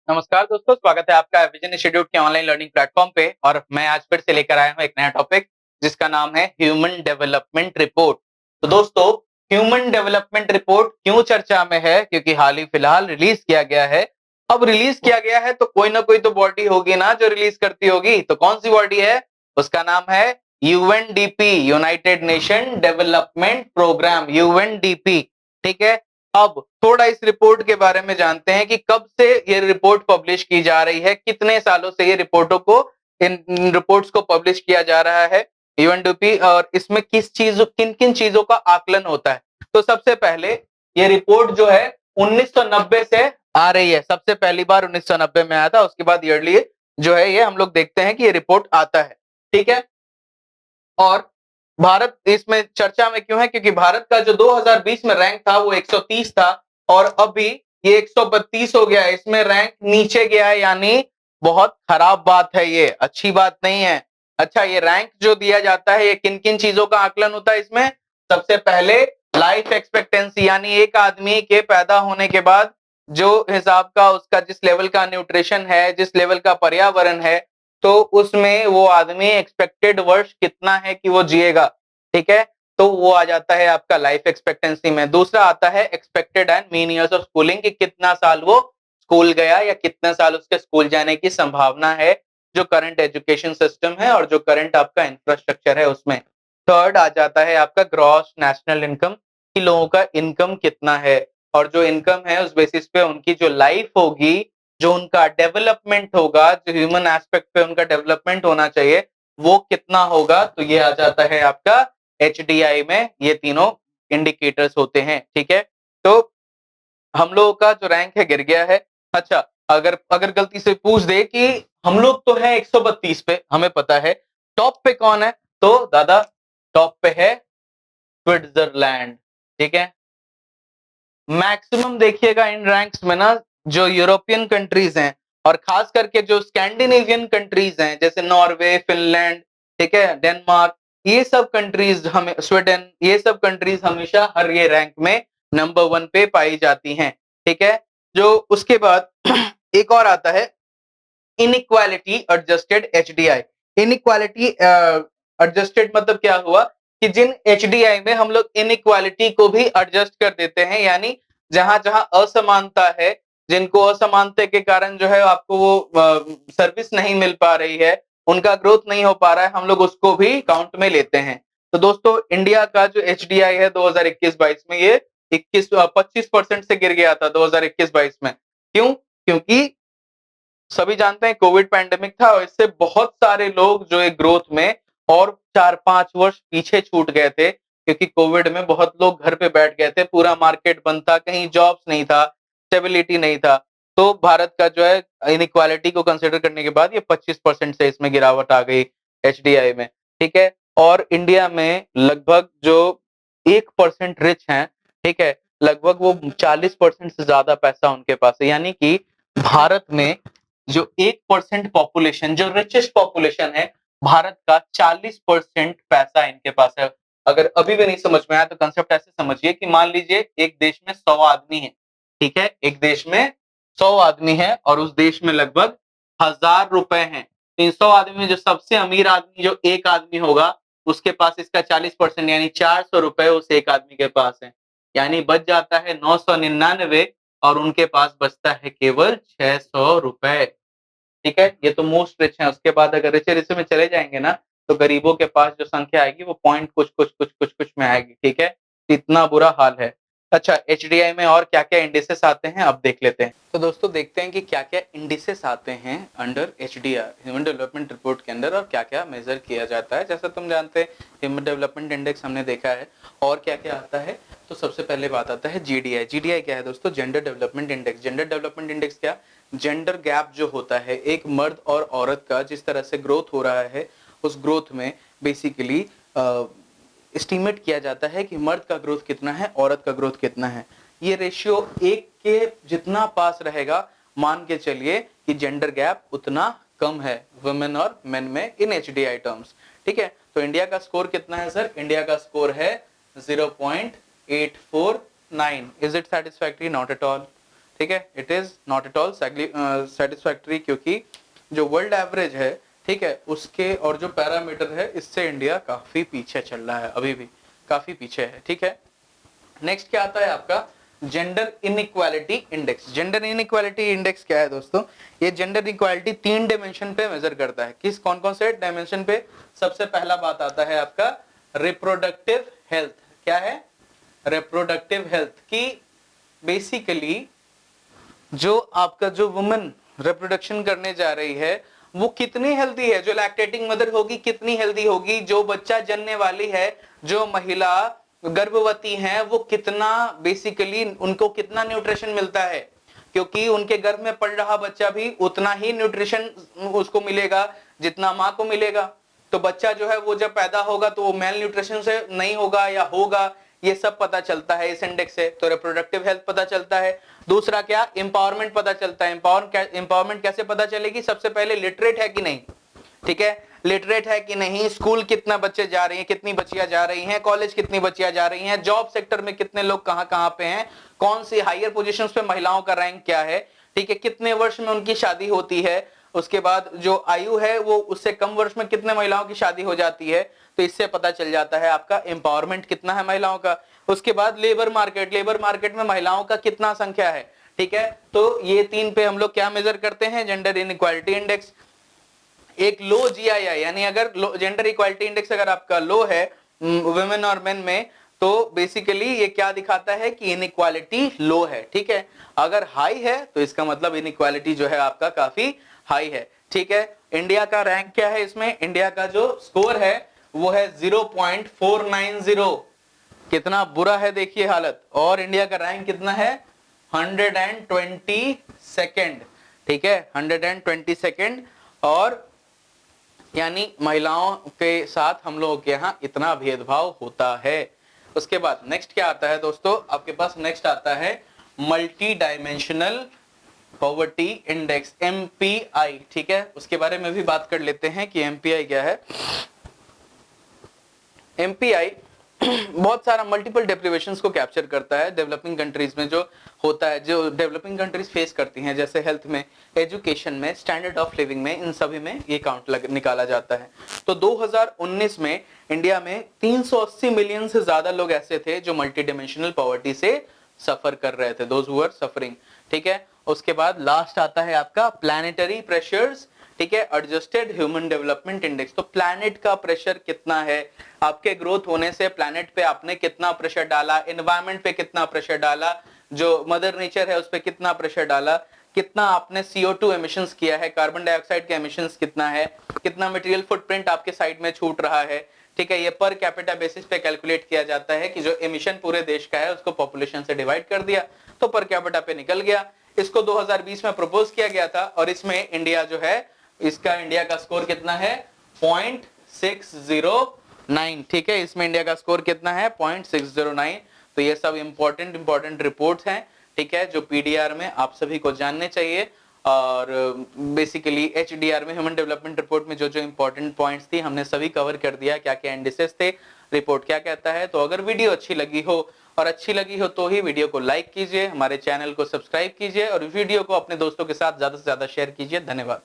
नमस्कार दोस्तों, स्वागत है आपका विजन इंस्टीट्यूट के ऑनलाइन लर्निंग प्लेटफॉर्म पे। और मैं आज फिर से लेकर आया हूं एक नया टॉपिक जिसका नाम है ह्यूमन डेवलपमेंट रिपोर्ट। तो दोस्तों, ह्यूमन डेवलपमेंट रिपोर्ट क्यों चर्चा में है? क्योंकि हाल ही फिलहाल रिलीज किया गया है। अब रिलीज किया गया है तो कोई ना कोई तो बॉडी होगी ना जो रिलीज करती होगी। तो कौन सी बॉडी है? उसका नाम है UNDP, United Nation Development Programme, UNDP. ठीक है। अब थोड़ा इस रिपोर्ट के बारे में जानते हैं कि कब से ये रिपोर्ट पब्लिश की जा रही है, कितने सालों से ये रिपोर्टों को इन रिपोर्ट्स को पब्लिश किया जा रहा है यूएनडीपी, और इसमें किन किन चीजों का आकलन होता है। तो सबसे पहले ये रिपोर्ट जो है 1990 से आ रही है। सबसे पहली बार 1990 में आया था, उसके बाद ईयरली जो है ये हम लोग देखते हैं कि ये रिपोर्ट आता है। ठीक है। और भारत इसमें चर्चा में क्यों है? क्योंकि भारत का जो 2020 में रैंक था वो 130 था और अभी ये 132 हो गया है। इसमें रैंक नीचे गया है, यानी बहुत खराब बात है, ये अच्छी बात नहीं है। अच्छा, ये रैंक जो दिया जाता है ये किन किन चीजों का आकलन होता है इसमें? सबसे पहले लाइफ एक्सपेक्टेंसी, यानी एक आदमी के पैदा होने के बाद जो हिसाब का उसका जिस लेवल का न्यूट्रिशन है, जिस लेवल का पर्यावरण है, तो उसमें वो आदमी एक्सपेक्टेड वर्ष कितना है कि वो जिएगा। ठीक है। तो वो आ जाता है आपका लाइफ एक्सपेक्टेंसी में। दूसरा आता है expected and mean years of schooling, कि कितना साल वो स्कूल गया या कितना साल उसके स्कूल जाने की संभावना है, जो करंट एजुकेशन सिस्टम है और जो करंट आपका इंफ्रास्ट्रक्चर है उसमें। थर्ड आ जाता है आपका ग्रॉस नेशनल इनकम, कि लोगों का इनकम कितना है, और जो इनकम है उस बेसिस पे उनकी जो लाइफ होगी, जो उनका डेवलपमेंट होगा, जो ह्यूमन एस्पेक्ट पे उनका डेवलपमेंट होना चाहिए, वो कितना होगा। तो ये आ जाता है आपका एचडीआई में। ये तीनों इंडिकेटर्स होते हैं। ठीक है। तो हम लोगों का जो रैंक है गिर गया है। अच्छा, अगर अगर गलती से पूछ दे कि हम लोग तो है 132 पे, हमें पता है टॉप पे कौन है, तो दादा टॉप पे है स्विट्जरलैंड। ठीक है। मैक्सिमम देखिएगा इन रैंक्स में ना जो यूरोपियन कंट्रीज हैं और खास करके जो स्कैंडिनेवियन कंट्रीज हैं, जैसे नॉर्वे, फिनलैंड, ठीक है, डेनमार्क, ये सब कंट्रीज, हमें स्वीडन, ये सब कंट्रीज हमेशा हर ये रैंक में नंबर 1 पे पाई जाती हैं। ठीक है। जो उसके बाद एक और आता है inequality adjusted HDI. Inequality adjusted मतलब क्या हुआ कि जिन एचडीआई में हम लोग इनइक्वालिटी को भी एडजस्ट कर देते हैं, यानी जहां जहां असमानता है, जिनको असमानता के कारण जो है आपको वो सर्विस नहीं मिल पा रही है, उनका ग्रोथ नहीं हो पा रहा है, हम लोग उसको भी काउंट में लेते हैं। तो दोस्तों, इंडिया का जो एचडीआई है 2021-22 में ये 25% से गिर गया था 2021-22 में। क्यों? क्योंकि सभी जानते हैं कोविड पैंडेमिक था और इससे बहुत सारे लोग जो है ग्रोथ में और 4-5 वर्ष पीछे छूट गए थे, क्योंकि कोविड में बहुत लोग घर पे बैठ गए थे, पूरा मार्केट बंद था, कहीं जॉब्स नहीं था, स्टेबिलिटी नहीं था। तो भारत का जो है इनइक्वालिटी को कंसिडर करने के बाद ये 25% से इसमें गिरावट आ गई एचडीआई में। ठीक है। और इंडिया में लगभग जो 1% रिच हैं, ठीक है, लगभग वो 40% से ज्यादा पैसा उनके पास है। यानी कि भारत में जो 1% पॉपुलेशन, जो रिचेस्ट पॉपुलेशन है भारत का, 40% पैसा इनके पास है। अगर अभी भी नहीं समझ में आया तो कंसेप्ट ऐसे समझिए कि मान लीजिए एक देश में 100 आदमी है। ठीक है। एक देश में 100 आदमी है और उस देश में लगभग 1000 रुपए हैं। तो इन 100 आदमी में जो सबसे अमीर आदमी जो एक आदमी होगा, उसके पास इसका 40% यानी 400 रुपए उस एक आदमी के पास है। यानी बच जाता है 999 और उनके पास बचता है केवल 600 रुपए। ठीक है। ये तो मोस्ट रिच है। उसके बाद अगर रिच रिच में चले जाएंगे ना, तो गरीबों के पास जो संख्या आएगी वो पॉइंट कुछ कुछ कुछ कुछ कुछ में आएगी। ठीक है। इतना बुरा हाल है। अच्छा, एचडीआई में और क्या क्या इंडिसेस आते हैं अब देख लेते हैं। तो दोस्तों, देखते हैं कि क्या क्या इंडिसेस आते हैं under HDR, human development report के अंदर, और क्या क्या मेजर किया जाता है। जैसा तुम जानते हैं ह्यूमन डेवलपमेंट इंडेक्स हमने देखा है, और क्या क्या आता है। तो सबसे पहले बात आता है जीडीआई। जीडीआई क्या है दोस्तों? Gender development index. Gender development index क्या? जेंडर गैप जो होता है एक मर्द और औरत का, जिस तरह से ग्रोथ हो रहा है, उस ग्रोथ में बेसिकली एस्टिमेट किया जाता है कि मर्द का ग्रोथ कितना है, औरत का ग्रोथ कितना है। ये रेशियो 1 के जितना पास रहेगा, मान के चलिए कि जेंडर गैप उतना कम है वुमेन और मेन में इन एचडीआई टर्म्स। ठीक है। तो इंडिया का स्कोर कितना है सर? इंडिया का स्कोर है 0.849। Is it satisfactory? Not at all. ठीक है, it is not at all satisfactory, क्योंकि जो वर्ल्ड एवरेज है, ठीक है, उसके और जो पैरामीटर है इससे इंडिया काफी पीछे चल रहा है, अभी भी काफी पीछे है। ठीक है, नेक्स्ट क्या आता है आपका gender inequality index. Gender inequality index क्या है दोस्तों? ये जेंडर इनइक्वालिटी 3 डायमेंशन पे मेजर करता है। किस कौन कौन से डायमेंशन पे? सबसे पहला बात आता है आपका रिप्रोडक्टिव हेल्थ। क्या है? रिप्रोडक्टिव हेल्थ की बेसिकली जो आपका जो वुमेन रिप्रोडक्शन करने जा रही है वो कितनी हेल्दी है, जो लैक्टेटिंग मदर होगी कितनी हेल्दी होगी, जो बच्चा जनने वाली है, जो महिला गर्भवती हैं वो कितना बेसिकली उनको कितना न्यूट्रिशन मिलता है, क्योंकि उनके गर्भ में पड़ रहा बच्चा भी उतना ही न्यूट्रिशन उसको मिलेगा जितना माँ को मिलेगा। तो बच्चा जो है वो जब पैदा होगा तो वो मेल न्यूट्रिशन से नहीं होगा या होगा, ये सब पता चलता है इस इंडेक्स से। तो रिप्रोडक्टिव हेल्थ पता चलता है। दूसरा क्या? एम्पावरमेंट पता चलता है। एम्पावरमेंट कैसे पता चलेगी? सबसे पहले लिटरेट है कि नहीं, ठीक है, लिटरेट है कि नहीं, स्कूल कितना बच्चे जा रही हैं, कितनी बच्चियां जा रही हैं, कॉलेज कितनी बच्चियां जा रही हैं, जॉब सेक्टर में कितने लोग कहां कहां पे हैं, कौन सी हायर पोजीशंस पे महिलाओं का रैंक क्या है, ठीक है, कितने वर्ष में उनकी शादी होती है, उसके बाद जो आयु है वो उससे कम वर्ष में कितने महिलाओं की शादी हो जाती है। तो इससे पता चल जाता है आपका एम्पावरमेंट कितना है महिलाओं का। उसके बाद लेबर मार्केट, लेबर मार्केट में महिलाओं का कितना संख्या है, ठीक है। तो ये 3 पे हम लोग क्या मेजर करते हैं? Gender inequality index. एक लो जीआईआई यानी अगर जेंडर इक्वालिटी इंडेक्स अगर आपका लो है वुमेन और मेन में, तो बेसिकली ये क्या दिखाता है कि इनइक्वालिटी लो है, ठीक है। अगर हाई है तो इसका मतलब इनइक्वालिटी जो है आपका काफी हाई है, ठीक है। इंडिया का रैंक क्या है इसमें? इंडिया का जो स्कोर है वो है 0.490। कितना बुरा है देखिए हालत। और इंडिया का रैंक कितना है? 122, ठीक है, 122। और यानी महिलाओं के साथ हम लोगों के यहाँ इतना भेदभाव होता है। उसके बाद नेक्स्ट क्या आता है दोस्तों? आपके पास नेक्स्ट आता है multi dimensional poverty index, MPI, ठीक है। उसके बारे में भी बात कर लेते हैं कि एमपीआई क्या है। एमपीआई बहुत सारा मल्टीपल डेप्रिवेशंस को कैप्चर करता है डेवलपिंग कंट्रीज में जो होता है, जो डेवलपिंग कंट्रीज फेस करती हैं, जैसे हेल्थ में, एजुकेशन में, स्टैंडर्ड ऑफ लिविंग में, इन सभी में ये काउंट निकाला जाता है। तो 2019 में इंडिया में 380 मिलियन से ज्यादा लोग ऐसे थे जो मल्टी डायमेंशनल पॉवर्टी से सफर कर रहे थे, दोज हु वर सफरिंग, ठीक है। उसके बाद लास्ट आता है आपका प्लैनेटरी प्रेशर्स, ठीक है, एडजस्टेड ह्यूमन डेवलपमेंट इंडेक्स। तो प्लैनेट का प्रेशर कितना है, आपके ग्रोथ होने से प्लैनेट पे आपने कितना प्रेशर डाला, एनवायरनमेंट पे कितना प्रेशर डाला, जो मदर नेचर है उस पे कितना प्रेशर डाला, कितना आपने CO2 एमिशंस किया है, कार्बन डाइऑक्साइड के एमिशंस कितना है, कितना मटेरियल फुटप्रिंट आपके साइड में छूट रहा है, ठीक है। ये पर कैपिटा बेसिस पे कैलकुलेट किया जाता है कि जो एमिशन पूरे देश का है उसको पॉपुलेशन से डिवाइड कर दिया तो पर कैपिटा पे निकल गया। इसको 2020 में प्रपोज किया गया था और इसमें इंडिया जो है, इसका इंडिया का स्कोर कितना है? 0.609, ठीक है। इसमें इंडिया का स्कोर कितना है? 0.609। तो ये सब इंपॉर्टेंट रिपोर्ट्स हैं, ठीक है, जो पीडीआर में आप सभी को जानने चाहिए। और बेसिकली एचडीआर में, ह्यूमन डेवलपमेंट रिपोर्ट में जो जो इंपॉर्टेंट पॉइंट्स थी हमने सभी कवर कर दिया, क्या क्या इंडिसेस थे, रिपोर्ट क्या कहता है। तो अगर वीडियो अच्छी लगी हो, और अच्छी लगी हो तो ही वीडियो को लाइक कीजिए, हमारे चैनल को सब्सक्राइब कीजिए और वीडियो को अपने दोस्तों के साथ ज्यादा से ज्यादा शेयर कीजिए। धन्यवाद।